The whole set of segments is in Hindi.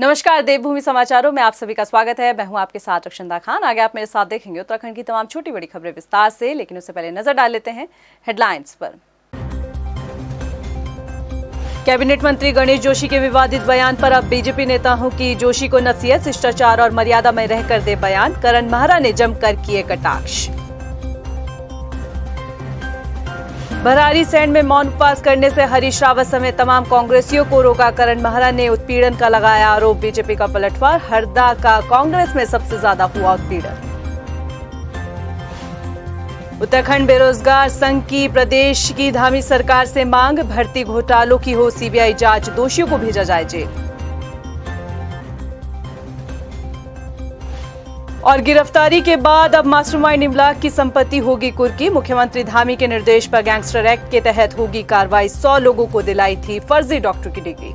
नमस्कार, देवभूमि समाचारों में आप सभी का स्वागत है। मैं हूं आपके साथ रक्षंदा खान। आगे आप मेरे साथ देखेंगे उत्तराखंड की तमाम छोटी बड़ी खबरें विस्तार से, लेकिन उससे पहले नजर डाल लेते हैं हेडलाइंस पर। कैबिनेट मंत्री गणेश जोशी के विवादित बयान पर अब बीजेपी नेताओं की जोशी को नसीहत, शिष्टाचार और मर्यादा में रहकर दे बयान। करण महरा ने जमकर किए कटाक्ष। भरारी सैंड में मौन उपवास करने से हरीश रावत समेत तमाम कांग्रेसियों को रोका। करण महरा ने उत्पीड़न का लगाया आरोप। बीजेपी का पलटवार, हरदा का कांग्रेस में सबसे ज्यादा हुआ उत्पीड़न। उत्तराखंड बेरोजगार संघ की प्रदेश की धामी सरकार से मांग, भर्ती घोटालों की हो सीबीआई जांच, दोषियों को भेजा जाए जेल। और गिरफ्तारी के बाद अब मास्टरमाइंड इमलाक की संपत्ति होगी कुर्की। मुख्यमंत्री धामी के निर्देश पर गैंगस्टर एक्ट के तहत होगी कार्रवाई। 100 लोगों को दिलाई थी फर्जी डॉक्टर की डिग्री।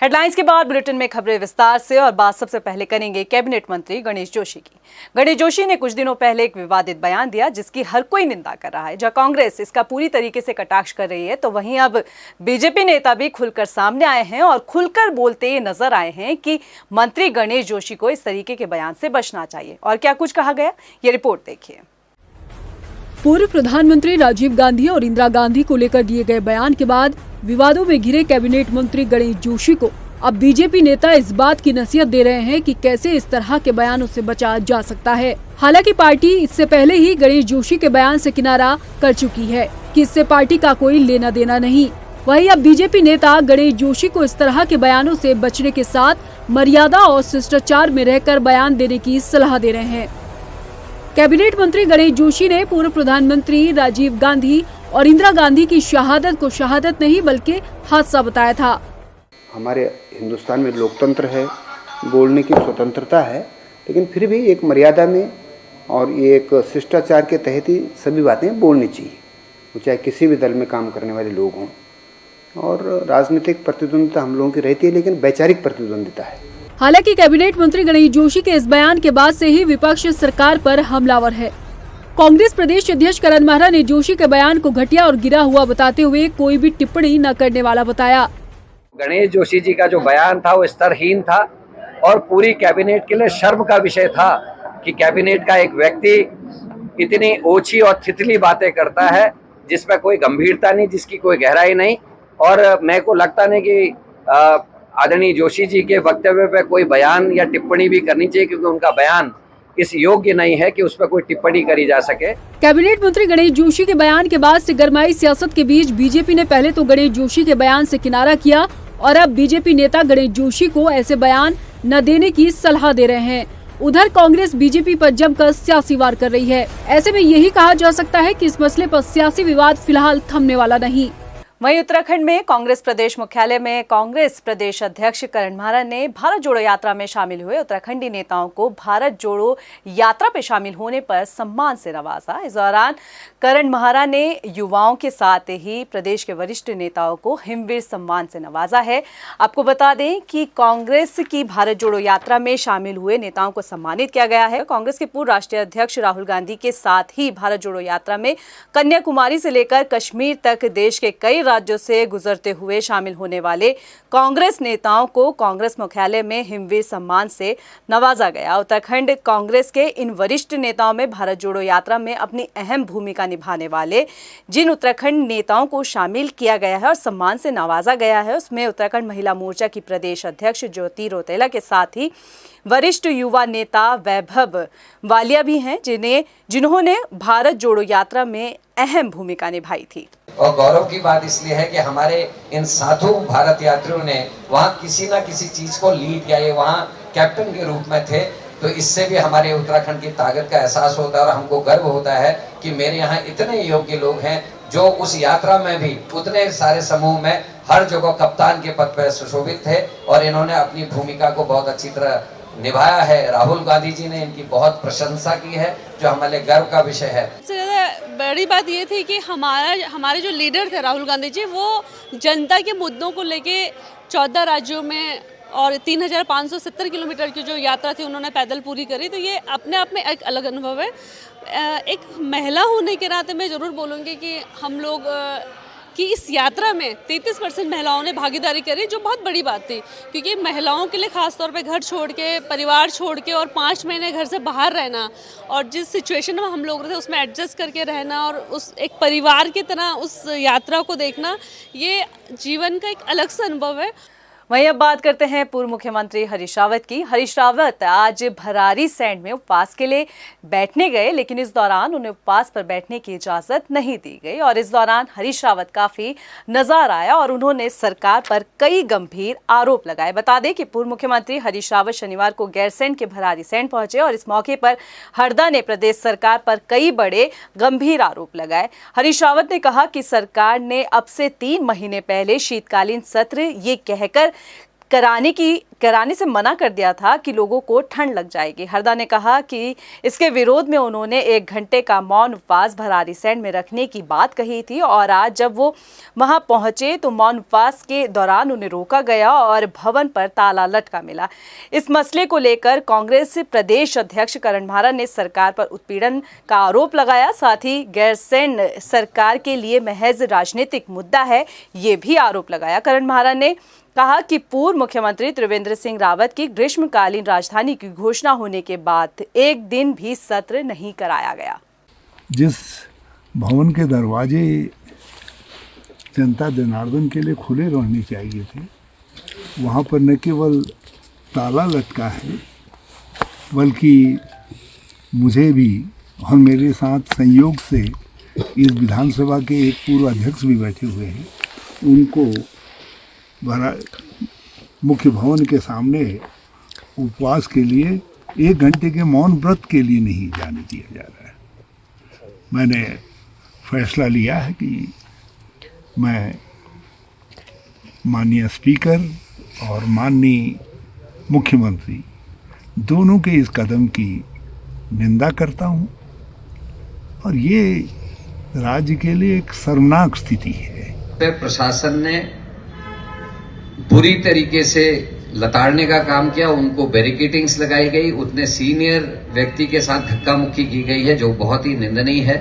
हेडलाइंस के बाद बुलेटिन में खबरें विस्तार से, और बात सबसे पहले करेंगे कैबिनेट मंत्री गणेश जोशी की। गणेश जोशी ने कुछ दिनों पहले एक विवादित बयान दिया जिसकी हर कोई निंदा कर रहा है। जहां कांग्रेस इसका पूरी तरीके से कटाक्ष कर रही है, तो वहीं अब बीजेपी नेता भी खुलकर सामने आए हैं और खुलकर बोलते ये नजर आए हैं कि मंत्री गणेश जोशी को इस तरीके के बयान से बचना चाहिए। और क्या कुछ कहा गया, ये रिपोर्ट देखिए। पूर्व प्रधानमंत्री राजीव गांधी और इंदिरा गांधी को लेकर दिए गए बयान के बाद विवादों में घिरे कैबिनेट मंत्री गणेश जोशी को अब बीजेपी नेता इस बात की नसीहत दे रहे हैं कि कैसे इस तरह के बयानों से बचा जा सकता है। हालांकि पार्टी इससे पहले ही गणेश जोशी के बयान से किनारा कर चुकी है कि इससे पार्टी का कोई लेना देना नहीं। वहीं अब बीजेपी नेता गणेश जोशी को इस तरह के बयानों से बचने के साथ मर्यादा और शिष्टाचार में रहकर बयान देने की सलाह दे रहे हैं। कैबिनेट मंत्री गणेश जोशी ने पूर्व प्रधानमंत्री राजीव गांधी और इंदिरा गांधी की शहादत को शहादत नहीं बल्कि हादसा बताया था। हमारे हिंदुस्तान में लोकतंत्र है, बोलने की स्वतंत्रता है, लेकिन फिर भी एक मर्यादा में और ये एक शिष्टाचार के तहत ही सभी बातें बोलनी चाहिए, वो चाहे किसी भी दल में काम करने वाले लोग हों। और राजनीतिक प्रतिद्वंदिता हम लोगों की रहती है, लेकिन वैचारिक प्रतिद्वंदिता है। हालांकि कैबिनेट मंत्री गणेश जोशी के इस बयान के बाद से ही विपक्ष सरकार पर हमलावर है। कांग्रेस प्रदेश अध्यक्ष करण महरा ने जोशी के बयान को घटिया और गिरा हुआ बताते हुए कोई भी टिप्पणी न करने वाला बताया। गणेश जोशी जी का जो बयान था वो स्तरहीन था और पूरी कैबिनेट के लिए शर्म का विषय था कि कैबिनेट का एक व्यक्ति इतनी ओछी और थितली बातें करता है जिसमें कोई गंभीरता नहीं, जिसकी कोई गहराई नहीं। और मेरे को लगता नहीं कि आदरणीय जोशी जी के वक्तव्य पे कोई बयान या टिप्पणी भी करनी चाहिए, क्योंकि उनका बयान इस योग्य नहीं है कि उस पर कोई टिप्पणी करी जा सके। कैबिनेट मंत्री गणेश जोशी के बयान के बाद से गरमाई सियासत के बीच बीजेपी ने पहले तो गणेश जोशी के बयान से किनारा किया और अब बीजेपी नेता गणेश जोशी को ऐसे बयान न देने की सलाह दे रहे हैं। उधर कांग्रेस बीजेपी पर जमकर सियासी वार कर रही है। ऐसे में यही कहा जा सकता है कि इस मसले पर सियासी विवाद फिलहाल थमने वाला नहीं। वहीं उत्तराखंड में कांग्रेस प्रदेश मुख्यालय में कांग्रेस प्रदेश अध्यक्ष करण महरा ने भारत जोड़ो यात्रा में शामिल हुए उत्तराखंडी नेताओं को भारत जोड़ो यात्रा में शामिल होने पर सम्मान से नवाजा। इस दौरान करण महरा ने युवाओं के साथ ही प्रदेश के वरिष्ठ नेताओं को हिमवीर सम्मान से नवाजा है। आपको बता दें कि कांग्रेस की भारत जोड़ो यात्रा में शामिल हुए नेताओं को सम्मानित किया गया है। कांग्रेस के पूर्व राष्ट्रीय अध्यक्ष राहुल गांधी के साथ ही भारत जोड़ो यात्रा में कन्याकुमारी से लेकर कश्मीर तक देश के कई राज्यों से गुजरते हुए शामिल होने वाले कांग्रेस नेताओं को कांग्रेस मुख्यालय में हिमवीर सम्मान से नवाजा गया। उत्तराखंड कांग्रेस के इन वरिष्ठ नेताओं में भारत जोड़ो यात्रा में अपनी अहम भूमिका निभाने वाले जिन उत्तराखंड नेताओं को शामिल किया गया है और सम्मान से नवाजा गया है, उसमें उत्तराखंड महिला मोर्चा की प्रदेश अध्यक्ष ज्योति रौतेला के साथ ही वरिष्ठ युवा नेता वैभव वालिया भी हैं, जिन्होंने भारत जोड़ो यात्रा में अहम भूमिका निभाई थी। और गौरव की बात इसलिए है कि हमारे इन साधु भारत यात्रियों ने वहाँ किसी न किसी चीज को लीड किया, ये वहाँ कैप्टन के रूप में थे। तो इससे भी हमारे उत्तराखंड की ताकत का एहसास होता है और हमको गर्व होता है कि मेरे यहाँ इतने योग्य लोग हैं जो उस यात्रा में भी उतने सारे समूह में हर जगह कप्तान के पद पर सुशोभित थे और इन्होंने अपनी भूमिका को बहुत अच्छी तरह निभाया है। राहुल गांधी जी ने इनकी बहुत प्रशंसा की है, जो हमारे गर्व का विषय है। सबसे ज़्यादा बड़ी बात ये थी कि हमारे जो लीडर थे राहुल गांधी जी, वो जनता के मुद्दों को लेके 14 राज्यों में और 3570 किलोमीटर की जो यात्रा थी उन्होंने पैदल पूरी करी। तो ये अपने आप में एक अलग अनुभव है। एक महिला होने के नाते मैं ज़रूर बोलूँगी कि हम लोग कि इस यात्रा में 33% महिलाओं ने भागीदारी करी, जो बहुत बड़ी बात थी, क्योंकि महिलाओं के लिए खासतौर पे घर छोड़ के, परिवार छोड़ के और 5 महीने घर से बाहर रहना और जिस सिचुएशन में हम लोग थे उसमें एडजस्ट करके रहना और उस एक परिवार की तरह उस यात्रा को देखना, ये जीवन का एक अलग सा अनुभव है। वहीं अब बात करते हैं पूर्व मुख्यमंत्री हरीश रावत की। हरीश रावत आज भरारी सैंड में उपवास के लिए बैठने गए, लेकिन इस दौरान उन्हें उपवास पर बैठने की इजाजत नहीं दी गई और इस दौरान हरीश रावत काफी नजर आया और उन्होंने सरकार पर कई गंभीर आरोप लगाए। बता दें कि पूर्व मुख्यमंत्री हरीश रावत शनिवार को गैरसैंण के भरारी सैंड पहुंचे और इस मौके पर हरदा ने प्रदेश सरकार पर कई बड़े गंभीर आरोप लगाए। हरीश रावत ने कहा कि सरकार ने अब से 3 महीने पहले शीतकालीन सत्र ये कहकर कराने से मना कर दिया था कि लोगों को ठंड लग जाएगी। हरदा ने कहा कि इसके विरोध में उन्होंने 1 घंटे का मौन उपवास भरारी सैंड में रखने की बात कही थी और आज जब वो वहां पहुंचे तो मौन उपवास के दौरान उन्हें रोका गया और भवन पर ताला लटका मिला। इस मसले को लेकर कांग्रेस प्रदेश अध्यक्ष करण म्हारा ने सरकार पर उत्पीड़न का आरोप लगाया। साथ ही गैरसैंण सरकार के लिए महज राजनीतिक मुद्दा है, ये भी आरोप लगाया। करण म्हारा ने कहा कि पूर्व मुख्यमंत्री त्रिवेंद्र सिंह रावत की ग्रीष्मकालीन राजधानी की घोषणा होने के बाद एक दिन भी सत्र नहीं कराया गया। जिस भवन के दरवाजे जनता जनार्दन के लिए खुले रहने चाहिए थे, वहाँ पर न केवल ताला लटका है, बल्कि मुझे भी और मेरे साथ संयोग से इस विधानसभा के एक पूर्व अध्यक्ष भी बैठे हुए हैं, उनको मुख्य भवन के सामने उपवास के लिए 1 घंटे के मौन व्रत के लिए नहीं जाने दिया जा रहा है। मैंने फैसला लिया है कि मैं माननीय स्पीकर और माननीय मुख्यमंत्री दोनों के इस कदम की निंदा करता हूँ और ये राज्य के लिए एक शर्मनाक स्थिति है। प्रशासन ने बुरी तरीके से लताड़ने का काम किया, उनको बैरिकेडिंग्स लगाई गई, उतने सीनियर व्यक्ति के साथ धक्का मुक्की की गई है, जो बहुत ही निंदनीय है।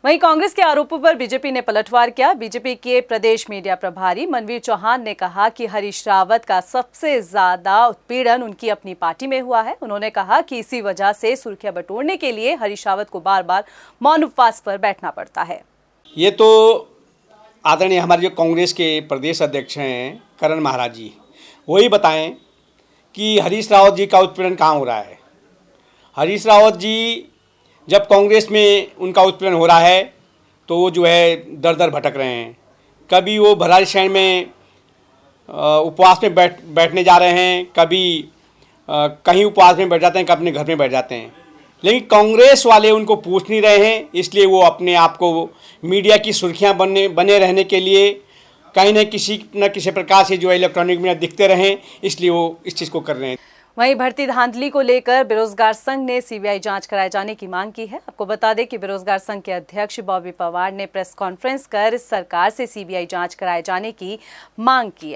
वहीं कांग्रेस के आरोपों पर बीजेपी ने पलटवार किया। बीजेपी के प्रदेश मीडिया प्रभारी मनवीर चौहान ने कहा कि हरीश रावत का सबसे ज्यादा उत्पीड़न उनकी अपनी पार्टी में हुआ है। उन्होंने कहा कि इसी वजह से सुर्खियां बटोरने के लिए हरीश रावत को बार बार मौन उपवास पर बैठना पड़ता है। ये तो आदरणीय हमारे जो कांग्रेस के प्रदेश अध्यक्ष हैं करण म्हारा जी, वही बताएं कि हरीश रावत जी का उत्पीड़न कहाँ हो रहा है। हरीश रावत जी जब कांग्रेस में उनका उत्पीड़न हो रहा है तो वो जो है दर दर भटक रहे हैं। कभी वो भरारी सैंड में उपवास में बैठने जा रहे हैं, कभी कहीं उपवास में बैठ जाते हैं, कभी अपने घर में बैठ जाते हैं, लेकिन कांग्रेस वाले उनको पूछ नहीं रहे हैं। इसलिए वो अपने आप को मीडिया की सुर्खियां बने रहने के लिए कहीं न किसी प्रकार से जो इलेक्ट्रॉनिक मीडिया दिखते रहें, इसलिए वो इस चीज़ को कर रहे हैं। वहीं भर्ती धांधली को लेकर बेरोजगार संघ ने सीबीआई जांच कराए जाने की मांग की है। आपको बता दें कि बेरोजगार संघ के अध्यक्ष बॉबी पवार ने प्रेस कॉन्फ्रेंस कर सरकार से सीबीआई जांच कराए जाने की मांग की।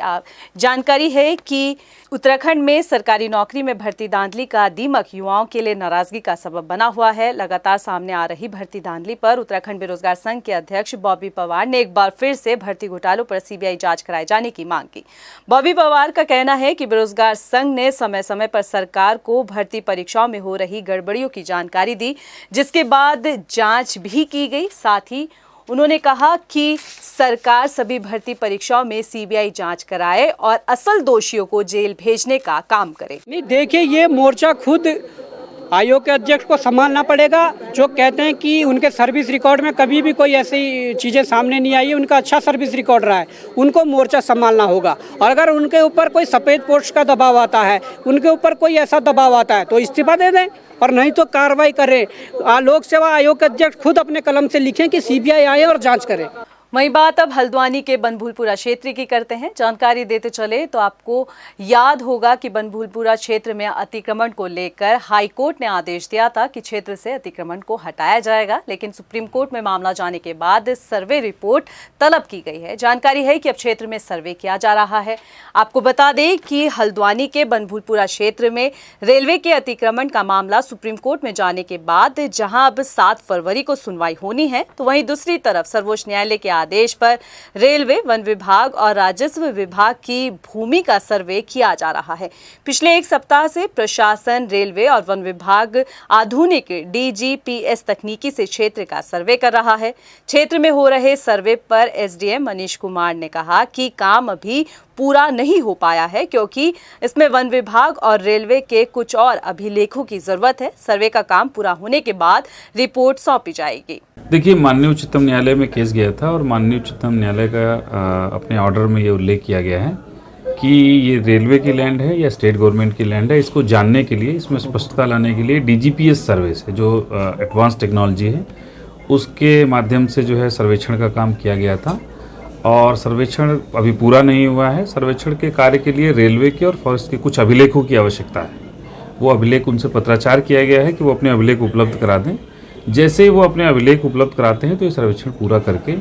जानकारी है कि उत्तराखंड में सरकारी नौकरी में भर्ती धांधली का दीमक युवाओं के लिए नाराजगी का सबब बना हुआ है। लगातार सामने आ रही भर्ती धांधली पर उत्तराखंड बेरोजगार संघ के अध्यक्ष बॉबी पवार ने एक बार फिर से भर्ती घोटालों पर सीबीआई जांच कराए जाने की मांग की। बॉबी पवार का कहना है कि बेरोजगार संघ ने समय समय पर सरकार को भर्ती परीक्षाओं में हो रही गड़बड़ियों की जानकारी दी, जिसके बाद जांच भी की गई। साथ ही उन्होंने कहा कि सरकार सभी भर्ती परीक्षाओं में सीबीआई जांच कराए और असल दोषियों को जेल भेजने का काम करे। नहीं, देखिए, ये मोर्चा खुद आयोग के अध्यक्ष को संभालना पड़ेगा, जो कहते हैं कि उनके सर्विस रिकॉर्ड में कभी भी कोई ऐसी चीज़ें सामने नहीं आई है, उनका अच्छा सर्विस रिकॉर्ड रहा है, उनको मोर्चा संभालना होगा। और अगर उनके ऊपर कोई सफ़ेद पोस्ट का दबाव आता है, उनके ऊपर कोई ऐसा दबाव आता है तो इस्तीफा दे दें और नहीं तो कार्रवाई करें। लोक सेवा आयोग के अध्यक्ष खुद अपने कलम से लिखें कि सीबीआई आए और जाँच करे। वहीं बात अब हल्द्वानी के बनभूलपुरा क्षेत्र की करते हैं। जानकारी देते चले तो आपको याद होगा कि बनभूलपुरा क्षेत्र में अतिक्रमण को लेकर हाई कोर्ट ने आदेश दिया था कि क्षेत्र से अतिक्रमण को हटाया जाएगा, लेकिन सुप्रीम कोर्ट में मामला जाने के बाद सर्वे रिपोर्ट तलब की गई है। जानकारी है कि अब क्षेत्र में सर्वे किया जा रहा है। आपको बता दें कि हल्द्वानी के बनभूलपुरा क्षेत्र में रेलवे के अतिक्रमण का मामला सुप्रीम कोर्ट में जाने के बाद जहां अब 7 फरवरी को सुनवाई होनी है, तो वहीं दूसरी तरफ सर्वोच्च न्यायालय के आदेश पर रेलवे, वन विभाग और राजस्व विभाग की भूमि का सर्वे किया जा रहा है। पिछले एक सप्ताह से प्रशासन, रेलवे और वन विभाग आधुनिक DGPS तकनीकी से क्षेत्र का सर्वे कर रहा है। क्षेत्र में हो रहे सर्वे पर SDM मनीष कुमार ने कहा कि काम अभी पूरा नहीं हो पाया है क्योंकि इसमें वन विभाग और रेलवे के कुछ और अभिलेखों की जरूरत है। सर्वे का काम पूरा होने के बाद रिपोर्ट सौंपी जाएगी। देखिए, माननीय उच्चतम न्यायालय में केस गया था और माननीय उच्चतम न्यायालय का अपने ऑर्डर में ये उल्लेख किया गया है कि ये रेलवे की लैंड है या स्टेट गवर्नमेंट की लैंड है। इसको जानने के लिए, इसमें स्पष्टता लाने के लिए DGPS सर्वे से, जो एडवांस टेक्नोलॉजी है, उसके माध्यम से जो है सर्वेक्षण का काम किया गया था और सर्वेक्षण अभी पूरा नहीं हुआ है। सर्वेक्षण के कार्य के लिए रेलवे के और फॉरेस्ट के कुछ अभिलेखों की आवश्यकता है। वो अभिलेख, उनसे पत्राचार किया गया है कि वो अपने अभिलेख उपलब्ध करा दें। जैसे ही वो अपने अभिलेख उपलब्ध कराते हैं तो ये सर्वेक्षण पूरा करके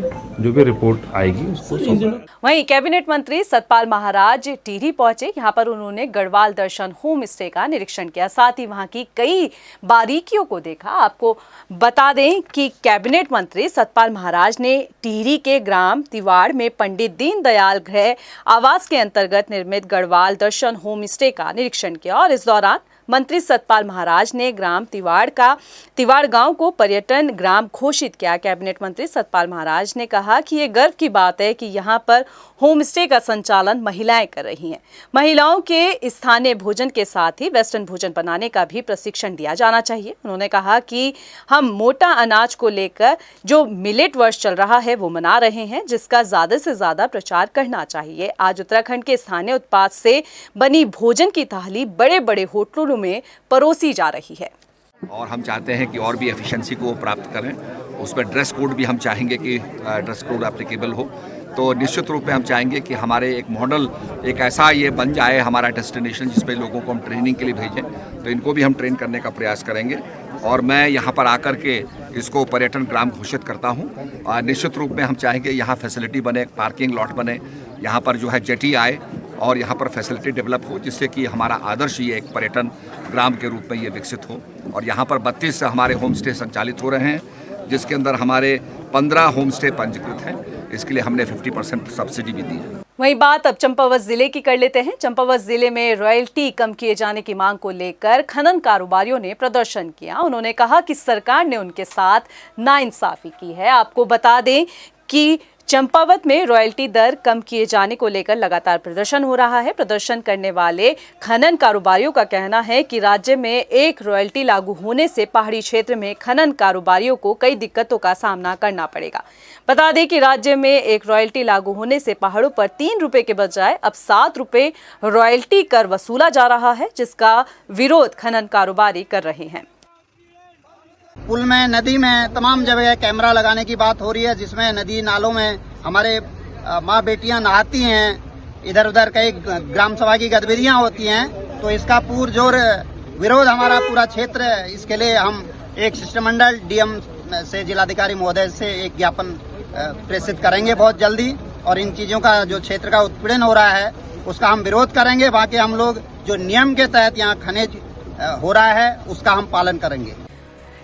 जो भी रिपोर्ट आएगी उसको सौंपेंगे। वहीं कैबिनेट मंत्री सतपाल महाराज टिहरी पहुंचे। यहां पर उन्होंने गढ़वाल दर्शन होम स्टे का निरीक्षण किया, साथ ही वहां की कई बारीकियों को देखा। आपको बता दें कि कैबिनेट मंत्री सतपाल महाराज ने टिहरी के ग्राम तिवाड़ में पंडित दीनदयाल गृह आवास के अंतर्गत निर्मित गढ़वाल दर्शन होम स्टे का निरीक्षण किया और इस दौरान मंत्री सतपाल महाराज ने ग्राम तिवाड़ गांव को पर्यटन ग्राम घोषित किया। कैबिनेट मंत्री सतपाल महाराज ने कहा कि ये गर्व की बात है कि यहां पर होम स्टे का संचालन महिलाएं कर रही हैं। महिलाओं के स्थानीय भोजन के साथ ही वेस्टर्न भोजन बनाने का भी प्रशिक्षण दिया जाना चाहिए। उन्होंने कहा कि हम मोटा अनाज को लेकर जो मिलेट वर्ष चल रहा है वो मना रहे हैं, जिसका ज्यादा से ज्यादा प्रचार करना चाहिए। आज उत्तराखंड के स्थानीय उत्पाद से बनी भोजन की थाली बड़े बड़े होटलों में परोसी जा रही है और हम चाहते हैं कि और भी एफिशिएंसी को प्राप्त करें। उसमें ड्रेस कोड भी हम चाहेंगे कि ड्रेस कोड एप्लीकेबल हो। तो निश्चित रूप में हम चाहेंगे कि हमारे एक मॉडल, एक ऐसा ये बन जाए हमारा डेस्टिनेशन जिसपे लोगों को हम ट्रेनिंग के लिए भेजें। तो इनको भी हम ट्रेन करने का प्रयास करेंगे और मैं यहाँ पर आकर के इसको पर्यटन ग्राम घोषित करता हूँ। और निश्चित रूप में हम चाहेंगे यहाँ फैसिलिटी बने, पार्किंग लॉट बने, यहाँ पर जो है जेटी आए और यहाँ पर फैसिलिटी डेवलप हो, जिससे कि हमारा आदर्श ये एक पर्यटन ग्राम के रूप में ये विकसित हो। और यहाँ पर 32 हमारे होम स्टे संचालित हो रहे हैं, जिसके अंदर हमारे 15 होम स्टे पंजीकृत हैं। इसके लिए हमने 50% सब्सिडी भी दी है। वही बात अब चंपावत जिले की कर लेते हैं। चंपावत जिले में रॉयल्टी कम किए जाने की मांग को लेकर खनन कारोबारियों ने प्रदर्शन किया। उन्होंने कहा कि सरकार ने उनके साथ नाइंसाफी की है। आपको बता दें कि चंपावत में रॉयल्टी दर कम किए जाने को लेकर लगातार प्रदर्शन हो रहा है। प्रदर्शन करने वाले खनन कारोबारियों का कहना है कि राज्य में एक रॉयल्टी लागू होने से पहाड़ी क्षेत्र में खनन कारोबारियों को कई दिक्कतों का सामना करना पड़ेगा। बता दें कि राज्य में एक रॉयल्टी लागू होने से पहाड़ों पर 3 रुपए के बजाय अब 7 रुपए रॉयल्टी कर वसूला जा रहा है, जिसका विरोध खनन कारोबारी कर रहे हैं। पुल में, नदी में तमाम जगह कैमरा लगाने की बात हो रही है, जिसमें नदी नालों में हमारे माँ बेटियां नहाती हैं। इधर उधर कई ग्राम सभा की गतिविधियां होती हैं। तो इसका पुरजोर विरोध हमारा पूरा क्षेत्र, इसके लिए हम एक शिष्टमंडल DM से, जिलाधिकारी महोदय से एक ज्ञापन प्रेषित करेंगे बहुत जल्दी। और इन चीजों का जो क्षेत्र का उत्पीड़न हो रहा है उसका हम विरोध करेंगे। बाकी हम लोग जो नियम के तहत यहाँ खनिज हो रहा है उसका हम पालन करेंगे।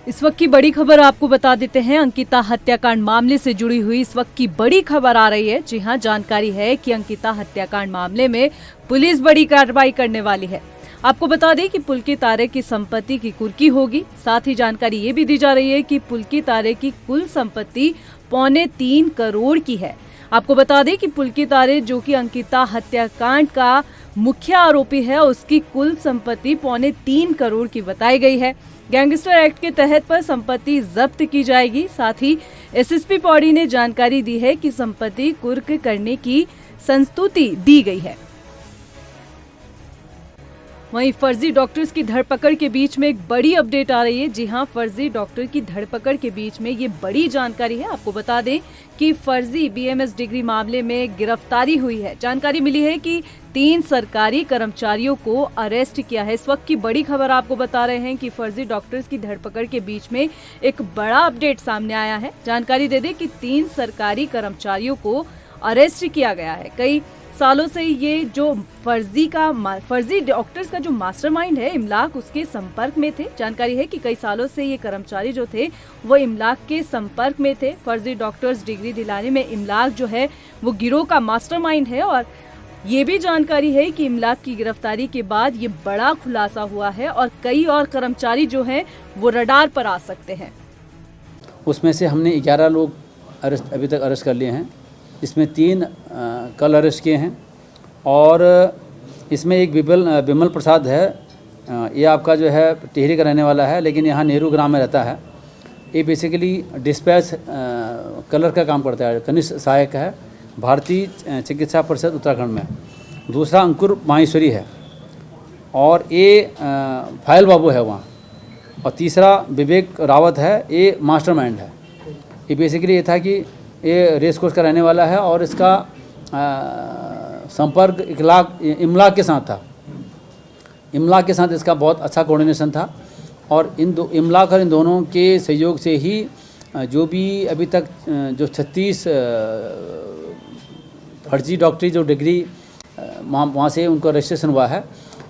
इस वक्त की बड़ी खबर आपको बता देते हैं। अंकिता हत्याकांड मामले से जुड़ी हुई इस वक्त की बड़ी खबर आ रही है। जी हां, जानकारी है कि अंकिता हत्याकांड मामले में पुलिस बड़ी कार्रवाई करने वाली है। आपको बता दें कि पुलकित आर्य की संपत्ति की कुर्की होगी। साथ ही जानकारी ये भी दी जा रही है कि पुलकित आर्य की कुल संपत्ति 3.25 करोड़ की है। आपको बता दें कि पुलकित आर्य, जो कि अंकिता हत्याकांड का मुख्य आरोपी है, उसकी कुल संपत्ति 3.25 करोड़ की बताई गई है। गैंगस्टर एक्ट के तहत पर संपत्ति जब्त की जाएगी। साथ ही SSP पौड़ी ने जानकारी दी है कि संपत्ति कुर्क करने की संस्तुति दी गई है। वहीं फर्जी डॉक्टर्स की धरपकड़ के बीच में एक बड़ी अपडेट आ रही है। जी हां, फर्जी डॉक्टर की धरपकड़ के बीच में ये बड़ी जानकारी है। आपको बता दें कि फर्जी BMS डिग्री मामले में गिरफ्तारी हुई है। जानकारी मिली है कि 3 सरकारी कर्मचारियों को अरेस्ट किया है। इस वक्त की बड़ी खबर आपको बता रहे हैं कि फर्जी डॉक्टर्स की धरपकड़ के बीच में एक बड़ा अपडेट सामने आया है। जानकारी दे दें कि 3 सरकारी कर्मचारियों को अरेस्ट किया गया है। कई सालों से ये जो फर्जी डॉक्टर्स का जो मास्टरमाइंड है इमलाक, उसके संपर्क में थे। जानकारी है कि कई सालों से ये कर्मचारी जो थे वो इमलाक के संपर्क में थे। फर्जी डॉक्टर्स डिग्री दिलाने में इमलाक जो है वो गिरोह का मास्टरमाइंड है। और ये भी जानकारी है कि इमलाक की गिरफ्तारी के बाद ये बड़ा खुलासा हुआ है और कई और कर्मचारी जो हैं वो रडार पर आ सकते हैं। उसमें से हमने 11 लोग अभी तक अरेस्ट कर लिए हैं, इसमें 3 कल अरेस्ट किए हैं। और इसमें एक विमल प्रसाद है, ये आपका जो है टिहरी का रहने वाला है, लेकिन यहाँ नेहरू ग्राम में रहता है। ये बेसिकली डिस्पैच कलर का काम करता है, कनिष्ठ सहायक है, भारतीय चिकित्सा परिषद उत्तराखंड में। दूसरा अंकुर माहेश्वरी है और ये फाइल बाबू है वहाँ। और तीसरा विवेक रावत है, ये मास्टरमाइंड है। ये बेसिकली ये था कि ये रेस कोर्स का रहने वाला है और इसका संपर्क इमलाक के साथ था। इमलाक के साथ इसका बहुत अच्छा कोऑर्डिनेशन था और इमलाक और इन दोनों के सहयोग से ही जो भी अभी तक जो 36 फर्जी डॉक्टरी जो डिग्री वहाँ से उनका रजिस्ट्रेशन हुआ है,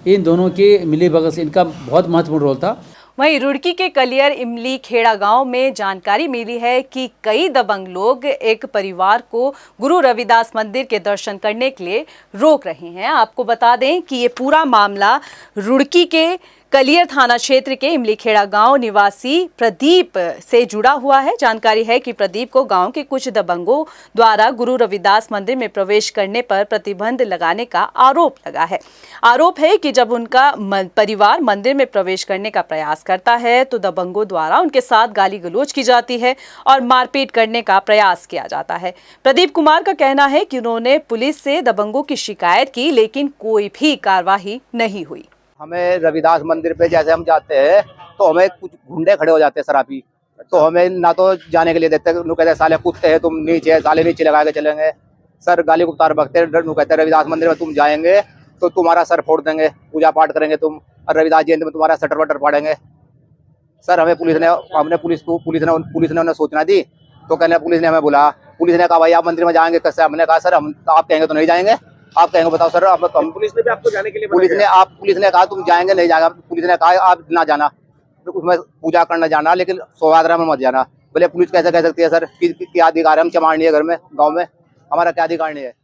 इन दोनों के मिली भगत से इनका बहुत महत्वपूर्ण रोल था। वहीं रुड़की के कलियर इमली खेड़ा गांव में जानकारी मिली है कि कई दबंग लोग एक परिवार को गुरु रविदास मंदिर के दर्शन करने के लिए रोक रहे हैं। आपको बता दें कि ये पूरा मामला रुड़की के कलियर थाना क्षेत्र के इमली खेड़ा गांव निवासी प्रदीप से जुड़ा हुआ है। जानकारी है कि प्रदीप को गांव के कुछ दबंगों द्वारा गुरु रविदास मंदिर में प्रवेश करने पर प्रतिबंध लगाने का आरोप लगा है। आरोप है कि जब उनका परिवार मंदिर में प्रवेश करने का प्रयास करता है तो दबंगों द्वारा उनके साथ गाली गलौज की जाती है और मारपीट करने का प्रयास किया जाता है। प्रदीप कुमार का कहना है कि उन्होंने पुलिस से दबंगों की शिकायत की, लेकिन कोई भी कार्रवाई नहीं हुई। हमें रविदास मंदिर पे जैसे हम जाते हैं तो हमें कुछ गुंडे खड़े हो जाते हैं शराबी, तो हमें ना तो जाने के लिए देते हैं। कहते हैं साले कुत्ते हैं तुम, नीचे साले नीचे लगा के चलेंगे। सर गाली गुप्तार बकते हैं, कहते हैं रविदास मंदिर में तुम जाएंगे तो तुम्हारा सर फोड़ देंगे, पूजा पाठ करेंगे तुम, और रविदास जयंती में तुम्हारा सटर वटर फाड़ेंगे। सर हमने पुलिस ने उन्हें सूचना दी तो कहने पुलिस ने हमें बुला, पुलिस ने कहा भाई आप मंदिर में जाएंगे कैसे? हमने कहा सर हम आप कहेंगे तो नहीं जाएंगे, आप कहेंगे बताओ सर। अब पुलिस ने भी आपको जाने के लिए पुलिस ने कहा तुम जाएंगे नहीं जाएगा। पुलिस ने कहा आप ना जाना, उसमें पूजा करना जाना, लेकिन शोभायात्रा में मत जाना। बोले पुलिस कैसे कह सकती है सर? क्या अधिकार है? हम चमार नहीं है घर में, गाँव में हमारा क्या अधिकार नहीं है?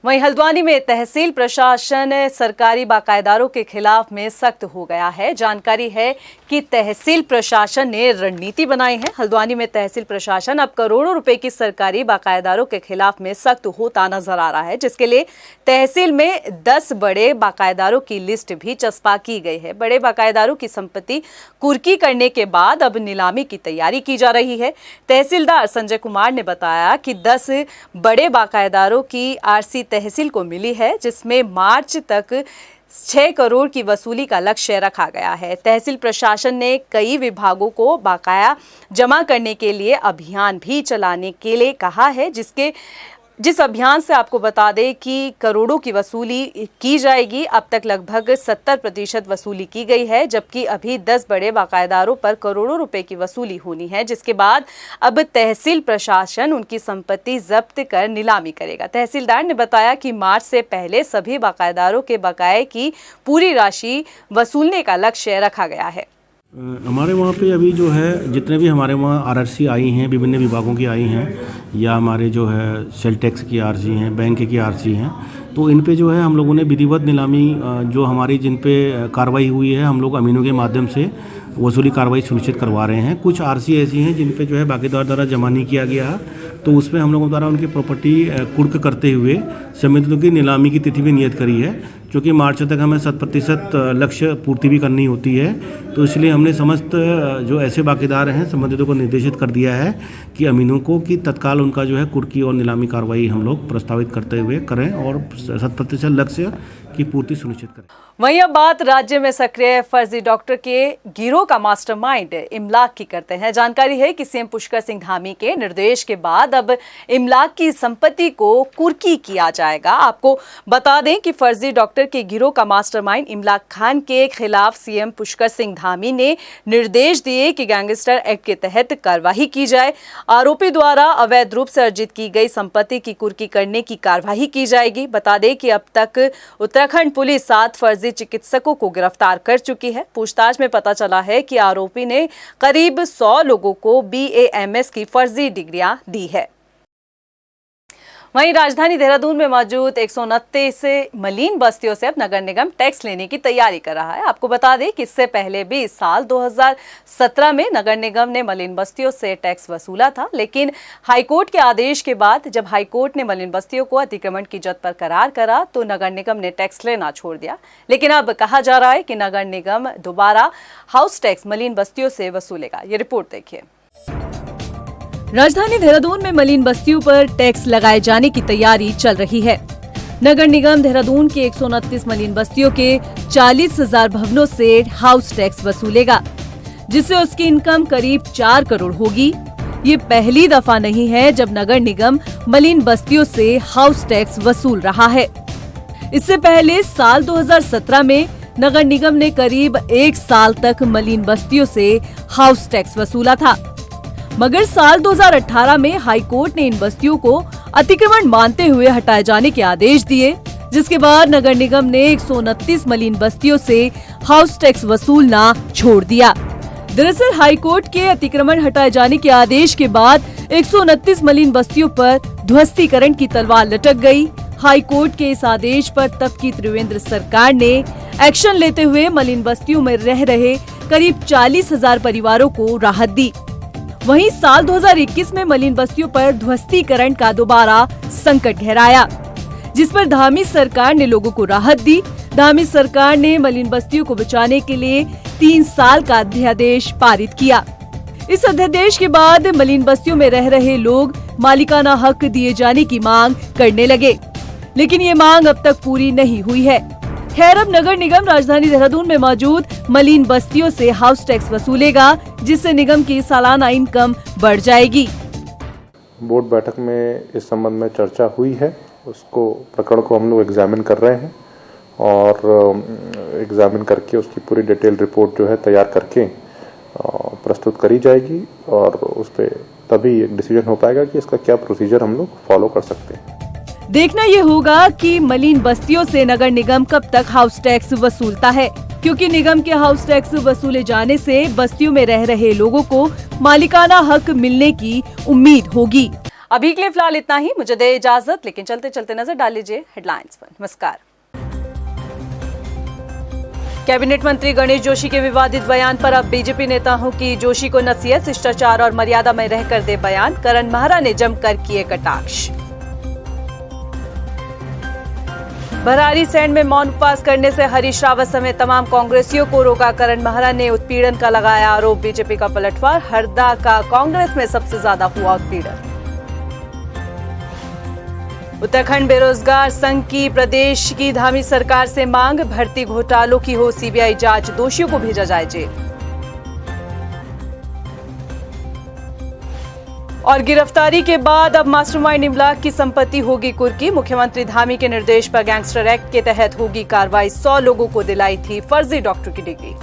वहीं हल्द्वानी में तहसील प्रशासन सरकारी बाकायदारों के खिलाफ में सख्त हो गया है। जानकारी है कि तहसील प्रशासन ने रणनीति बनाई है। हल्द्वानी में तहसील प्रशासन अब करोड़ों रुपए की सरकारी बाकायदारों के खिलाफ में सख्त होता नजर आ रहा है, जिसके लिए तहसील में 10 बड़े बाकायदारों की लिस्ट भी चस्पा की गई है। बड़े बाकायदारों की संपत्ति कुर्की करने के बाद अब नीलामी की तैयारी की जा रही है। तहसीलदार संजय कुमार ने बताया कि 10 बड़े बाकायदारों की आरसी तहसील को मिली है, जिसमें मार्च तक 6 करोड़ की वसूली का लक्ष्य रखा गया है। तहसील प्रशासन ने कई विभागों को बकाया जमा करने के लिए अभियान भी चलाने के लिए कहा है, जिस अभियान से आपको बता दें कि करोड़ों की वसूली की जाएगी। अब तक लगभग 70% वसूली की गई है, जबकि अभी 10 बड़े बाकायदारों पर करोड़ों रुपए की वसूली होनी है, जिसके बाद अब तहसील प्रशासन उनकी संपत्ति जब्त कर नीलामी करेगा। तहसीलदार ने बताया कि मार्च से पहले सभी बाकायदारों के बकाये की पूरी राशि वसूलने का लक्ष्य रखा गया है। हमारे वहाँ पे अभी जो है जितने भी हमारे वहाँ आरआरसी आई हैं, विभिन्न विभागों की आई हैं, या हमारे जो है सेल टैक्स की आरसी हैं, बैंक की आरसी हैं, तो इन पे जो है हम लोगों ने विधिवत नीलामी जो हमारी जिन पे कार्रवाई हुई है, हम लोग अमीनों के माध्यम से वसूली कार्रवाई सुनिश्चित करवा रहे हैं। कुछ आरसी ऐसी हैं जिन पे जो है बाकीदार द्वारा जमा नहीं किया गया, तो उसमें हम लोगों द्वारा उनकी प्रॉपर्टी कुर्क करते हुए संबंधितों की नीलामी की तिथि भी नियत करी है, क्योंकि मार्च तक हमें 100% लक्ष्य पूर्ति भी करनी होती है। तो इसलिए हमने समस्त जो ऐसे बाकीदार हैं संबंधितों को निर्देशित कर दिया है कि अमीनों को कि तत्काल उनका जो है कुर्की और नीलामी कार्रवाई हम लोग प्रस्तावित करते हुए करें और 100% लक्ष्य की पूर्ति सुनिश्चित करें। वहीं अब बात राज्य में सक्रिय फर्जी डॉक्टर के गिरोह का मास्टरमाइंड इमलाक की करते हैं। जानकारी है कि सीएम पुष्कर सिंह धामी के निर्देश के बाद अब इमलाक की संपत्ति को कुर्की किया जाएगा। आपको बता दें कि फर्जी डॉक्टर डॉक्टर के गिरोह का मास्टरमाइंड इमलाक खान के खिलाफ सीएम पुष्कर सिंह धामी ने निर्देश दिए कि गैंगस्टर एक्ट के तहत कार्रवाई की जाए। आरोपी द्वारा अवैध रूप से अर्जित की गई संपत्ति की कुर्की करने की कार्रवाई की जाएगी। बता दें कि अब तक उत्तराखंड पुलिस 7 फर्जी चिकित्सकों को गिरफ्तार कर चुकी है। पूछताछ में पता चला है कि आरोपी ने करीब 100 लोगों को BAMS की फर्जी डिग्रियां दी है। वहीं राजधानी देहरादून में मौजूद 129 मलिन बस्तियों से अब नगर निगम टैक्स लेने की तैयारी कर रहा है। आपको बता दें कि इससे पहले भी साल 2017 में नगर निगम ने मलिन बस्तियों से टैक्स वसूला था, लेकिन हाईकोर्ट के आदेश के बाद जब हाईकोर्ट ने मलिन बस्तियों को अतिक्रमण की जद पर करार करा तो नगर निगम ने टैक्स लेना छोड़ दिया। लेकिन अब कहा जा रहा है कि नगर निगम दोबारा हाउस टैक्स मलिन बस्तियों से वसूलेगा। ये रिपोर्ट देखिए। राजधानी देहरादून में मलिन बस्तियों पर टैक्स लगाए जाने की तैयारी चल रही है। नगर निगम देहरादून के 129 मलिन बस्तियों के 40,000 भवनों से हाउस टैक्स वसूलेगा, जिससे उसकी इनकम करीब 4 करोड़ होगी। ये पहली दफा नहीं है जब नगर निगम मलिन बस्तियों से हाउस टैक्स वसूल रहा है। इससे पहले साल 2017 में नगर निगम ने करीब 1 साल तक मलिन बस्तियों से हाउस टैक्स वसूला था, मगर साल 2018 में हाईकोर्ट ने इन बस्तियों को अतिक्रमण मानते हुए हटाए जाने के आदेश दिए, जिसके बाद नगर निगम ने 129 मलिन बस्तियों से हाउस टैक्स वसूलना छोड़ दिया। दरअसल हाईकोर्ट के अतिक्रमण हटाए जाने के आदेश के बाद 129 मलिन बस्तियों पर ध्वस्तीकरण की तलवार लटक गई। हाईकोर्ट के इस आदेश पर तब की त्रिवेंद्र सरकार ने एक्शन लेते हुए मलिन बस्तियों में रह रहे करीब 40,000 परिवारों को राहत दी। वहीं साल 2021 में मलिन बस्तियों पर ध्वस्तीकरण का दोबारा संकट गहराया, जिस पर धामी सरकार ने लोगों को राहत दी। धामी सरकार ने मलिन बस्तियों को बचाने के लिए 3 साल का अध्यादेश पारित किया। इस अध्यादेश के बाद मलिन बस्तियों में रह रहे लोग मालिकाना हक दिए जाने की मांग करने लगे, लेकिन ये मांग अब तक पूरी नहीं हुई है। खैर, अब नगर निगम राजधानी देहरादून में मौजूद मलिन बस्तियों से हाउस टैक्स वसूलेगा, जिससे निगम की सालाना इनकम बढ़ जाएगी। बोर्ड बैठक में इस संबंध में चर्चा हुई है। उसको प्रकरण को हम लोग एग्जामिन कर रहे हैं और एग्जामिन करके उसकी पूरी डिटेल रिपोर्ट जो है तैयार करके प्रस्तुत करी जाएगी और उस पर तभी एक डिसीजन हो पाएगा कि इसका क्या प्रोसीजर हम लोग फॉलो कर सकते हैं। देखना ये होगा कि मलिन बस्तियों से नगर निगम कब तक हाउस टैक्स वसूलता है, क्योंकि निगम के हाउस टैक्स वसूले जाने से बस्तियों में रह रहे लोगों को मालिकाना हक मिलने की उम्मीद होगी। अभी के लिए फिलहाल इतना ही। मुझे दे इजाजत, लेकिन चलते चलते नजर डाल लीजिए हेडलाइंस पर। नमस्कार। कैबिनेट मंत्री गणेश जोशी के विवादित बयान पर अब बीजेपी नेताओं की जोशी को नसीहत, शिष्टाचार और मर्यादा में रहकर दे बयान। करण महरा ने जमकर किए कटाक्ष। भराड़ीसैंण में मौन उपवास करने से हरीश रावत समेत तमाम कांग्रेसियों को रोका। करण महरा ने उत्पीड़न का लगाया आरोप। बीजेपी का पलटवार, हरदा का कांग्रेस में सबसे ज्यादा हुआ उत्पीड़न। उत्तराखंड बेरोजगार संघ की प्रदेश की धामी सरकार से मांग, भर्ती घोटालों की हो सीबीआई जांच, दोषियों को भेजा जाए जेल। और गिरफ्तारी के बाद अब मास्टरमाइंड इमलाक की संपत्ति होगी कुर्की। मुख्यमंत्री धामी के निर्देश पर गैंगस्टर एक्ट के तहत होगी कार्रवाई। 100 लोगों को दिलाई थी फर्जी डॉक्टर की डिग्री।